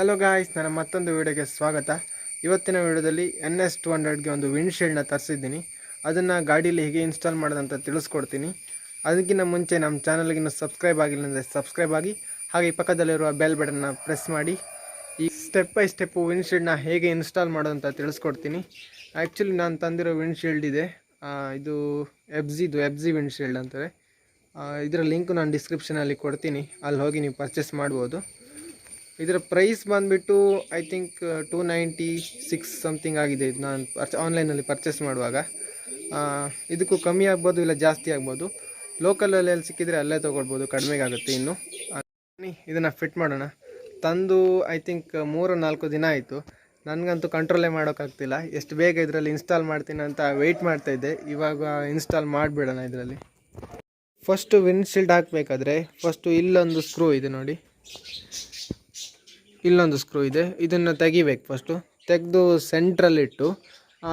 Hello guys, ನನ್ನ ಮತ್ತೊಂದು ವಿಡಿಯೋಗೆ ಸ್ವಾಗತ. ಇವತ್ತಿನ ವಿಡಿಯೋದಲ್ಲಿ ns200ಗೆ ಒಂದು ವಿಂಡ್ಶೀಲ್ಡ್ನ ತರಿಸಿದ್ದೀನಿ. ಅದನ್ನು ಗಾಡೀಲಿ ಹೇಗೆ ಇನ್ಸ್ಟಾಲ್ ಮಾಡೋದಂತ ತಿಳಿಸ್ಕೊಡ್ತೀನಿ. ಅದಕ್ಕಿಂತ ಮುಂಚೆ ನಮ್ಮ ಚಾನಲ್ಗೆ ಇನ್ನೂ ಸಬ್ಸ್ಕ್ರೈಬ್ ಆಗಿಲ್ಲ ಅಂದರೆ ಸಬ್ಸ್ಕ್ರೈಬ್ ಆಗಿ, ಹಾಗೆ ಪಕ್ಕದಲ್ಲಿರುವ ಬೆಲ್ ಬಟನ್ನ ಪ್ರೆಸ್ ಮಾಡಿ. ಈ ಸ್ಟೆಪ್ ಬೈ ಸ್ಟೆಪ್ಪು ವಿಂಡ್ಶೀಲ್ಡ್ನ ಹೇಗೆ ಇನ್ಸ್ಟಾಲ್ ಮಾಡೋದಂತ ತಿಳಿಸ್ಕೊಡ್ತೀನಿ. ಆ್ಯಕ್ಚುಲಿ ನಾನು ತಂದಿರೋ ವಿಂಡ್ಶೀಲ್ಡ್ ಇದೆ, ಇದು ಎಫ್ ಜಿ ವಿಂಡ್ಶೀಲ್ಡ್ ಅಂತಾರೆ. ಇದರ ಲಿಂಕು ನಾನು ಡಿಸ್ಕ್ರಿಪ್ಷನಲ್ಲಿ ಕೊಡ್ತೀನಿ, ಅಲ್ಲಿ ಹೋಗಿ ನೀವು ಪರ್ಚೇಸ್ ಮಾಡ್ಬೋದು. ಇದರ ಪ್ರೈಸ್ ಬಂದುಬಿಟ್ಟು ಐ ಥಿಂಕ್ 296 ಸಮಥಿಂಗ್ ಆಗಿದೆ. ಇದು ನಾನು ಆನ್ಲೈನಲ್ಲಿ ಪರ್ಚೇಸ್ ಮಾಡುವಾಗ. ಇದಕ್ಕೂ ಕಮ್ಮಿ ಆಗ್ಬೋದು, ಇಲ್ಲ ಜಾಸ್ತಿ ಆಗ್ಬೋದು. ಲೋಕಲಲ್ಲಿ ಎಲ್ಲಿ ಸಿಕ್ಕಿದರೆ ಅಲ್ಲೇ ತೊಗೊಳ್ಬೋದು, ಕಡಿಮೆಗಾಗುತ್ತೆ. ಇನ್ನು ಇದನ್ನು ಫಿಟ್ ಮಾಡೋಣ. ತಂದು ಐ ಥಿಂಕ್ 3-4 ದಿನ ಆಯಿತು. ನನಗಂತೂ ಕಂಟ್ರೋಲೇ ಮಾಡೋಕ್ಕಾಗ್ತಿಲ್ಲ. ಎಷ್ಟು ಬೇಗ ಇದರಲ್ಲಿ ಇನ್ಸ್ಟಾಲ್ ಮಾಡ್ತೀನಿ ಅಂತ ವೆಯ್ಟ್ ಮಾಡ್ತಾಯಿದ್ದೆ. ಇವಾಗ ಇನ್ಸ್ಟಾಲ್ ಮಾಡಿಬಿಡೋಣ. ಇದರಲ್ಲಿ ಫಸ್ಟು ವಿಂಡ್ಶೀಲ್ಡ್ ಹಾಕಬೇಕಾದ್ರೆ ಫಸ್ಟು ಇಲ್ಲೊಂದು ಸ್ಕ್ರೂ ಇದೆ ನೋಡಿ, ಇಲ್ಲೊಂದು ಸ್ಕ್ರೂ ಇದೆ. ಇದನ್ನು ತೆಗಿಬೇಕು. ಫಸ್ಟು ತೆಗೆದು ಸೆಂಟ್ರಲ್ಲಿಟ್ಟು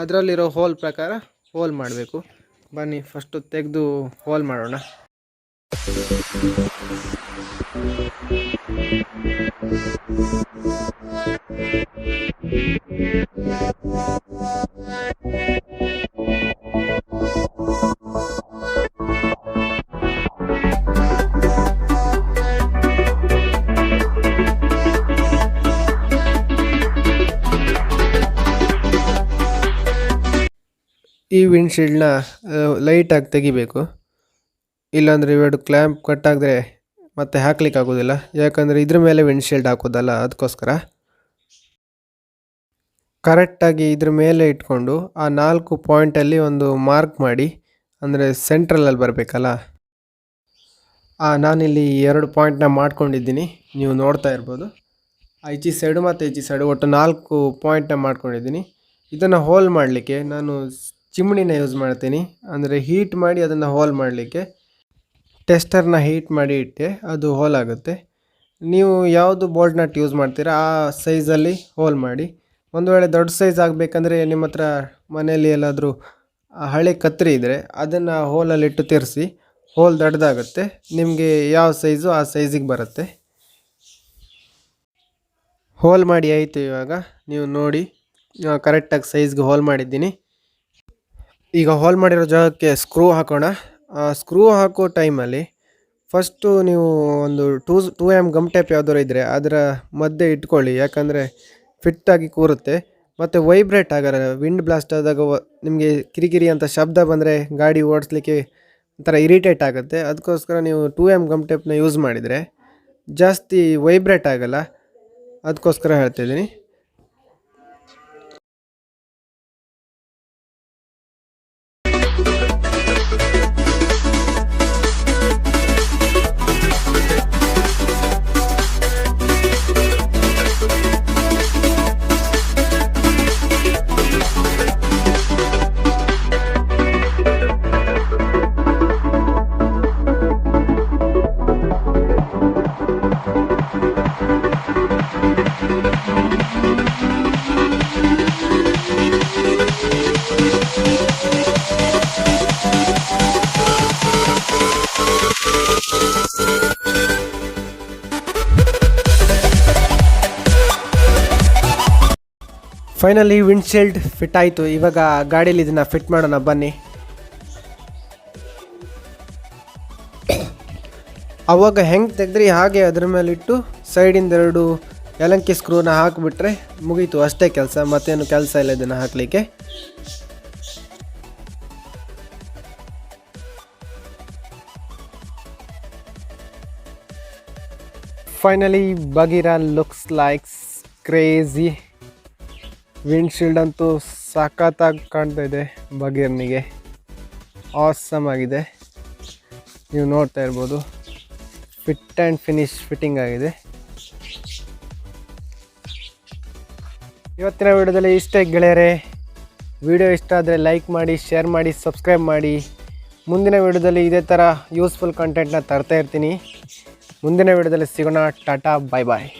ಅದರಲ್ಲಿರೋ ಹೋಲ್ ಪ್ರಕಾರ ಹೋಲ್ ಮಾಡಬೇಕು. ಬನ್ನಿ ಫಸ್ಟು ತೆಗೆದು ಹೋಲ್ ಮಾಡೋಣ. ಈ ವಿಂಡ್ಶೀಲ್ಡ್ನ ಲೈಟಾಗಿ ತೆಗಿಬೇಕು, ಇಲ್ಲಾಂದರೆ ಇವೆರಡು ಕ್ಲ್ಯಾಂಪ್ ಕಟ್ಟಾದರೆ ಮತ್ತೆ ಹಾಕ್ಲಿಕ್ಕೆ ಆಗೋದಿಲ್ಲ. ಯಾಕಂದರೆ ಇದ್ರ ಮೇಲೆ ವಿಂಡ್ಶೀಲ್ಡ್ ಹಾಕೋದಲ್ಲ, ಅದಕ್ಕೋಸ್ಕರ ಕರೆಕ್ಟಾಗಿ ಇದ್ರ ಮೇಲೆ ಇಟ್ಕೊಂಡು ಆ 4 ಪಾಯಿಂಟಲ್ಲಿ ಒಂದು ಮಾರ್ಕ್ ಮಾಡಿ, ಅಂದರೆ ಸೆಂಟ್ರಲಲ್ಲಿ ಬರಬೇಕಲ್ಲ. ನಾನಿಲ್ಲಿ 2 ಪಾಯಿಂಟ್ನ ಮಾಡ್ಕೊಂಡಿದ್ದೀನಿ, ನೀವು ನೋಡ್ತಾ ಇರ್ಬೋದು. ಈಚೆ ಸೈಡು ಮತ್ತು ಈಚೆ ಸೈಡು ಒಟ್ಟು 4 ಪಾಯಿಂಟ್ನ ಮಾಡ್ಕೊಂಡಿದ್ದೀನಿ. ಇದನ್ನು ಹೋಲ್ ಮಾಡಲಿಕ್ಕೆ ನಾನು ಚಿಮಣಿನ ಯೂಸ್ ಮಾಡ್ತೀನಿ, ಅಂದರೆ ಹೀಟ್ ಮಾಡಿ ಅದನ್ನು ಹೋಲ್ ಮಾಡಲಿಕ್ಕೆ. ಟೆಸ್ಟರ್ನ ಹೀಟ್ ಮಾಡಿ ಇಟ್ಟೆ, ಅದು ಹೋಲ್ ಆಗುತ್ತೆ. ನೀವು ಯಾವುದು ಬೋಲ್ಟ್ ನಟ್ ಯೂಸ್ ಮಾಡ್ತೀರಾ ಆ ಸೈಜಲ್ಲಿ ಹೋಲ್ ಮಾಡಿ. ಒಂದು ವೇಳೆ ದೊಡ್ಡ ಸೈಜ್ ಆಗಬೇಕಂದ್ರೆ ನಿಮ್ಮ ಹತ್ರ ಮನೆಯಲ್ಲಿ ಎಲ್ಲಾದರೂ ಹಳೆ ಕತ್ತರಿ ಇದ್ದರೆ ಅದನ್ನು ಹೋಲಲ್ಲಿಟ್ಟು ತಿರ್ಸಿ, ಹೋಲ್ ದೊಡ್ಡದಾಗುತ್ತೆ. ನಿಮಗೆ ಯಾವ ಸೈಜು ಆ ಸೈಜಿಗೆ ಬರುತ್ತೆ. ಹೋಲ್ ಮಾಡಿ ಆಯಿತು. ಇವಾಗ ನೀವು ನೋಡಿ, ಕರೆಕ್ಟಾಗಿ ಸೈಜ್ಗೆ ಹೋಲ್ ಮಾಡಿದ್ದೀನಿ. ಈಗ ಹೋಲ್ ಮಾಡಿರೋ ಜಾಗಕ್ಕೆ ಸ್ಕ್ರೂ ಹಾಕೋಣ. ಸ್ಕ್ರೂ ಹಾಕೋ ಟೈಮಲ್ಲಿ ಫಸ್ಟು ನೀವು ಒಂದು 2M ಗಮ್ ಟೇಪ್ ಯಾವ್ದಾರು ಇದ್ದರೆ ಅದರ ಮಧ್ಯೆ ಇಟ್ಕೊಳ್ಳಿ. ಯಾಕಂದರೆ ಫಿಟ್ಟಾಗಿ ಕೂರುತ್ತೆ ಮತ್ತು ವೈಬ್ರೇಟ್ ಆಗಲ್ಲ. ವಿಂಡ್ ಬ್ಲಾಸ್ಟ್ ಆದಾಗ ನಿಮಗೆ ಕಿರಿಕಿರಿ ಅಂತ ಶಬ್ದ ಬಂದರೆ ಗಾಡಿ ಓಡಿಸ್ಲಿಕ್ಕೆ ಒಂಥರ ಇರಿಟೇಟ್ ಆಗುತ್ತೆ. ಅದಕ್ಕೋಸ್ಕರ ನೀವು 2M ಗಮ್ ಟೇಪ್ನ ಯೂಸ್ ಮಾಡಿದರೆ ಜಾಸ್ತಿ ವೈಬ್ರೇಟ್ ಆಗಲ್ಲ. ಅದಕ್ಕೋಸ್ಕರ ಹೇಳ್ತಾಯಿದ್ದೀನಿ. ಫೈನಲಿ ವಿಂಡ್ಶೀಲ್ಡ್ ಫಿಟ್ ಆಯಿತು. ಇವಾಗ ಗಾಡೀಲಿ ಇದನ್ನು ಫಿಟ್ ಮಾಡೋಣ ಬನ್ನಿ. ಆವಾಗ ಹೆಂಗೆ ತೆಗೆದ್ರಿ ಹಾಗೆ ಅದರ ಮೇಲಿಟ್ಟು ಸೈಡಿಂದ 2 ಯಲಂಕಿ ಸ್ಕ್ರೂನ ಹಾಕಿಬಿಟ್ರೆ ಮುಗೀತು, ಅಷ್ಟೇ ಕೆಲಸ. ಮತ್ತೇನು ಕೆಲಸ ಇಲ್ಲ ಇದನ್ನು ಹಾಕಲಿಕ್ಕೆ. Finally Bagheera looks likes crazy. Windshield ಅಂತೂ ಸಖತ್ತಾಗಿ ಕಾಣ್ತಾ ಇದೆ. ಬಗೀರ್ನಿಗೆ ಆಸಮ್ ಆಗಿದೆ, ನೀವು ನೋಡ್ತಾ ಇರ್ಬೋದು. ಫಿಟ್ ಆ್ಯಂಡ್ ಫಿನಿಶ್ ಫಿಟ್ಟಿಂಗ್ ಆಗಿದೆ. ಇವತ್ತಿನ ವಿಡಿಯೋದಲ್ಲಿ ಇಷ್ಟೇ ಗೆಳೆಯರೆ. ವಿಡಿಯೋ ಇಷ್ಟ ಆದರೆ ಲೈಕ್ ಮಾಡಿ, ಶೇರ್ ಮಾಡಿ, ಸಬ್ಸ್ಕ್ರೈಬ್ ಮಾಡಿ. ಮುಂದಿನ ವಿಡಿಯೋದಲ್ಲಿ ಇದೇ ಥರ ಯೂಸ್ಫುಲ್ ಕಂಟೆಂಟ್ನ ತರ್ತಾ ಇರ್ತೀನಿ. ಮುಂದಿನ ವಿಡಿಯೋದಲ್ಲಿ ಸಿಗೋಣ. ಟಾಟಾ, ಬಾಯ್ ಬಾಯ್.